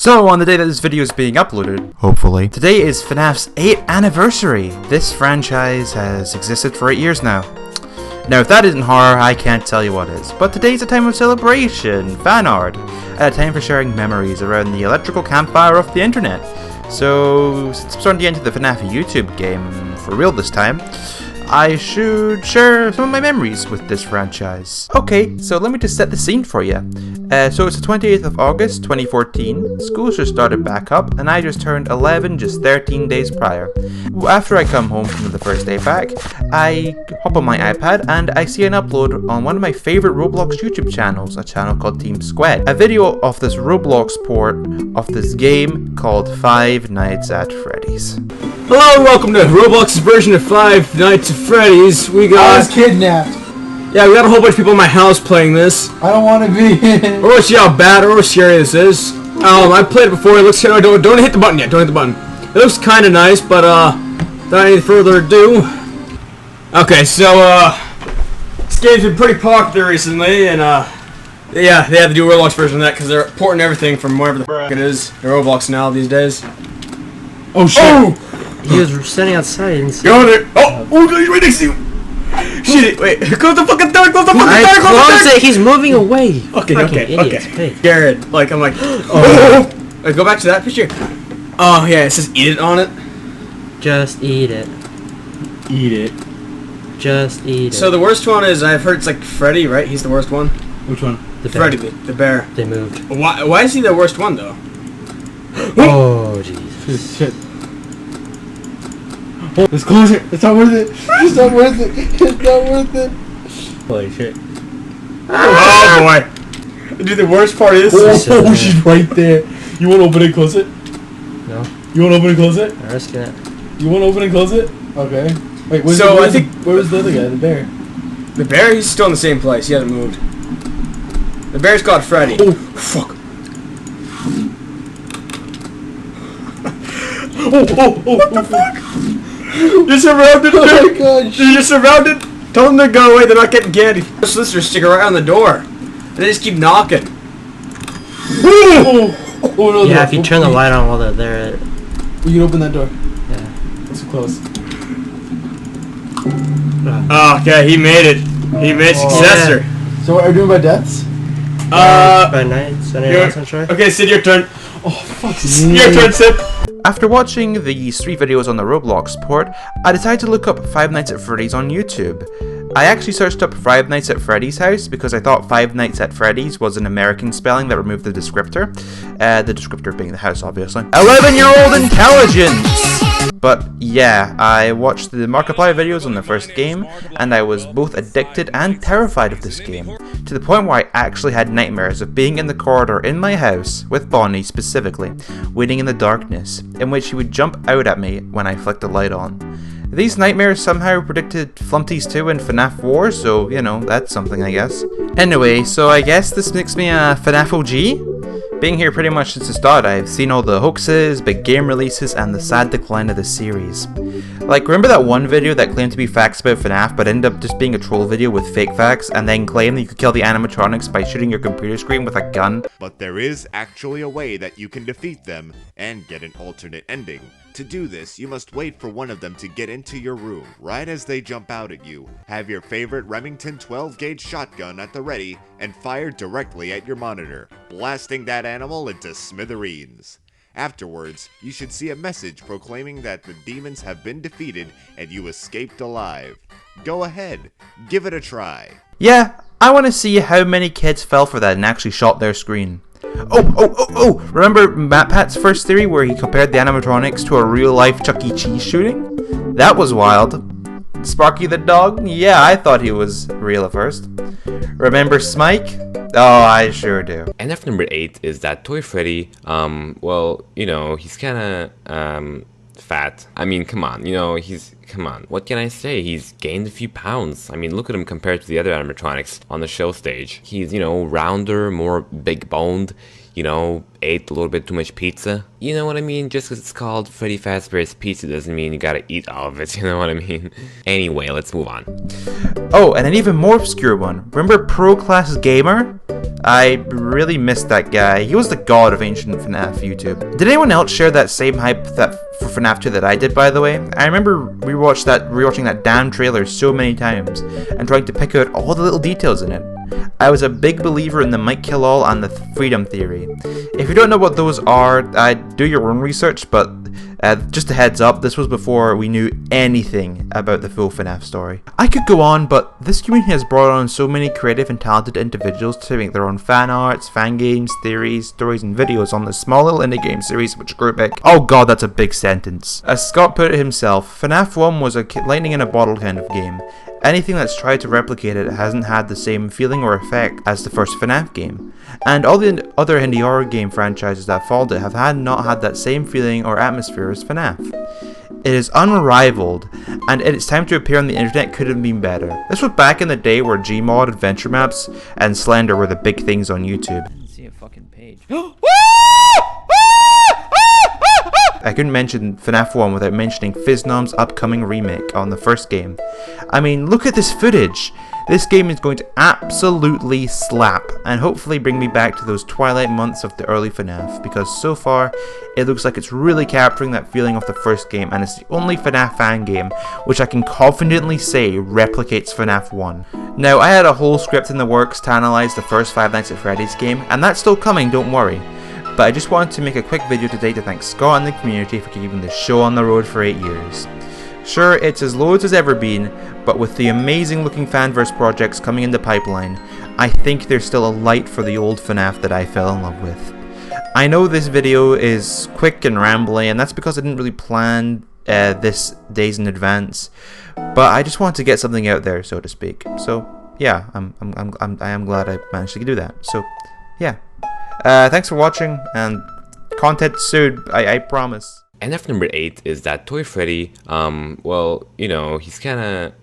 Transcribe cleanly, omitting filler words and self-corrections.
So, on the day that this video is being uploaded, hopefully, today is Fnaf's 8th anniversary. This franchise has existed for 8 years now. Now, if that isn't horror, I can't tell you what is. But today's a time of celebration, fan art, and a time for sharing memories around the electrical campfire of the internet. So, since I'm starting to get into the Fnaf YouTube game for real this time, I should share some of my memories with this franchise. Okay, so let me just set the scene for you. So it's the 28th of August 2014, schools just started back up, and I just turned 11 just 13 days prior. After I come home from the first day back, I hop on my iPad and I see an upload on one of my favorite Roblox YouTube channels, a channel called TeamSqued. A video of this Roblox port of this game called Five Nights at Freddy's. Hello and welcome to Roblox's version of Five Nights at Freddy's. I was kidnapped. Yeah, we got a whole bunch of people in my house playing this. I don't want to be in. We're gonna see how bad or scary this is. I played it before. It looks kind of, don't hit the button yet. Don't hit the button. It looks kind of nice, but without any further ado. Okay, so this game's been pretty popular recently, and yeah, they have to do a Roblox version of that because they're porting everything from wherever the f it is. They're Roblox now these days. Oh shit! Oh! He was standing outside and go there! Oh, he's right next to you! Shit! Wait! Close the fucking door! Close the fucking door! Close it! He's moving away! Okay. Garrett, like, I'm like, oh! Wait, go back to that picture. Oh, yeah, it says eat it on it. Just eat it. Eat it. Just eat it. So the worst one is, I've heard it's like Freddy, right? He's the worst one. Which one? The bear. Freddy, the bear. They moved. Why is he the worst one, though? Oh, jeez. Shit. Oh, let's close it. It's not worth it. It's not worth it. It's not worth it. Holy shit. Oh boy. Dude, the worst part is... Oh, she's right there. You want to open and close it? No. You want to open and close it? I'm risking it. You want to open and close it? Okay. Wait, where was the other guy? The bear? The bear? He's still in the same place. He hasn't moved. The bear's got Freddy. Oh, fuck. Oh, fuck. You're surrounded, dude! Oh my gosh! You're surrounded! Tell them to go away, they're not getting candy. The solicitors stick right on the door. And they just keep knocking. Oh no, yeah, if you turn the light on while they're there... We can open that door. Yeah. It's close. Oh, okay, he made it. He made successor. Yeah. So what are we doing by deaths? By nights, okay, Sid, your turn. Oh, fuck. Your turn, Sid. After watching these 3 videos on the Roblox port, I decided to look up Five Nights at Freddy's on YouTube. I actually searched up Five Nights at Freddy's house because I thought Five Nights at Freddy's was an American spelling that removed the descriptor. The descriptor being the house, obviously. 11-year-old intelligence! But yeah, I watched the Markiplier videos on the first game, and I was both addicted and terrified of this game, to the point where I actually had nightmares of being in the corridor in my house, with Bonnie specifically, waiting in the darkness, in which he would jump out at me when I flicked the light on. These nightmares somehow predicted Flumpties 2 and FNAF 4, so, you know, that's something I guess. Anyway, so I guess this makes me a FNAF OG? Being here pretty much since the start, I've seen all the hoaxes, big game releases, and the sad decline of the series. Like, remember that one video that claimed to be facts about FNAF, but ended up just being a troll video with fake facts, and then claimed that you could kill the animatronics by shooting your computer screen with a gun? But there is actually a way that you can defeat them, and get an alternate ending. To do this, you must wait for one of them to get into your room, right as they jump out at you. Have your favorite Remington 12-gauge shotgun at the ready, and fire directly at your monitor, blasting that animal into smithereens. Afterwards, you should see a message proclaiming that the demons have been defeated and you escaped alive. Go ahead, give it a try. Yeah, I want to see how many kids fell for that and actually shot their screen. Oh! Remember MatPat's first theory where he compared the animatronics to a real-life Chuck E. Cheese shooting? That was wild. Sparky the dog? Yeah, I thought he was real at first. Remember Smike? Oh, I sure do. And after number 8 is that Toy Freddy, well, you know, he's kinda, fat. I mean, come on, you know, come on, what can I say? He's gained a few pounds. I mean, look at him compared to the other animatronics on the show stage. He's, you know, rounder, more big-boned, you know, ate a little bit too much pizza. You know what I mean? Just because it's called Freddy Fazbear's Pizza doesn't mean you gotta eat all of it, you know what I mean? Anyway, let's move on. Oh, and an even more obscure one. Remember Pro Class Gamer? I really missed that guy. He was the god of ancient FNAF YouTube. Did anyone else share that same hype for FNAF 2 that I did, by the way? I remember rewatching that damn trailer so many times and trying to pick out all the little details in it. I was a big believer in the might kill all and the freedom theory. If you don't know what those are, do your own research, but just a heads up, this was before we knew anything about the full FNAF story. I could go on, but this community has brought on so many creative and talented individuals to make their own fan arts, fan games, theories, stories, and videos on this small little indie game series which grew big. Oh god, that's a big sentence. As Scott put it himself, FNAF 1 was a lightning in a bottle kind of game. Anything that's tried to replicate it hasn't had the same feeling or effect as the first FNAF game. And all the other indie horror game franchises that followed it have not had that same feeling or atmosphere as FNAF. It is unrivaled, and its time to appear on the internet couldn't have been better. This was back in the day where Gmod, Adventure Maps, and Slender were the big things on YouTube. I didn't see a fucking page. I couldn't mention FNAF 1 without mentioning Phisnom's upcoming remake on the first game. I mean, look at this footage! This game is going to absolutely slap, and hopefully bring me back to those twilight months of the early FNAF, because so far, it looks like it's really capturing that feeling of the first game, and it's the only FNAF fan game which I can confidently say replicates FNAF 1. Now, I had a whole script in the works to analyze the first Five Nights at Freddy's game, and that's still coming, don't worry. But I just wanted to make a quick video today to thank Scott and the community for keeping the show on the road for 8 years. Sure, it's as low as it's ever been, but with the amazing looking fanverse projects coming in the pipeline, I think there's still a light for the old FNAF that I fell in love with. I know this video is quick and rambly, and that's because I didn't really plan this days in advance, but I just wanted to get something out there, so to speak. So yeah, I am glad I managed to do that. So yeah. Thanks for watching, and content soon, I promise. NF number 8 is that Toy Freddy, well, you know, he's kinda,